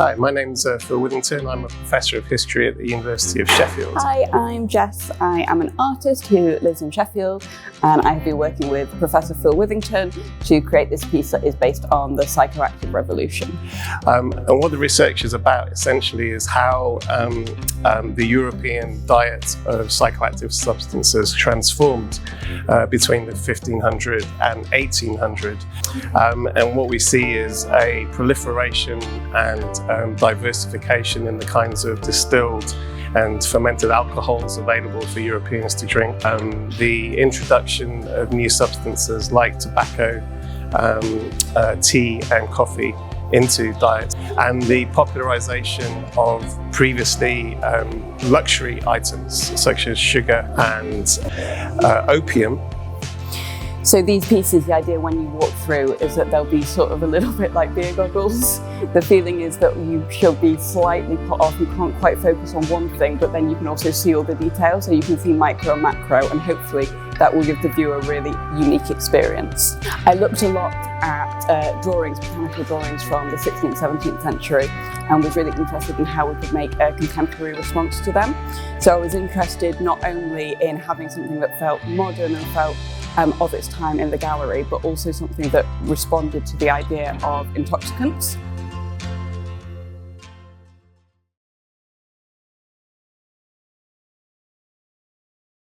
Hi, my name's Phil Withington. I'm a professor of history at the University of Sheffield. Hi, I'm Jess. I am an artist who lives in Sheffield, and I've been working with Professor Phil Withington to create this piece that is based on the psychoactive revolution. And what the research is about essentially is how the European diet of psychoactive substances transformed between the 1500 and 1800. And what we see is a proliferation and diversification in the kinds of distilled and fermented alcohols available for Europeans to drink. The introduction of new substances like tobacco, tea and coffee into diet, and the popularization of previously luxury items such as sugar and opium. So these pieces, the idea when you walk through is that they'll be sort of a little bit like beer goggles. The feeling is that you should be slightly put off, you can't quite focus on one thing, but then you can also see all the details, so you can see micro and macro, and hopefully that will give the viewer a really unique experience. I looked a lot at drawings, botanical drawings from the 16th, 17th century, and was really interested in how we could make a contemporary response to them. So I was interested not only in having something that felt modern and felt of its time in the gallery, but also something that responded to the idea of intoxicants.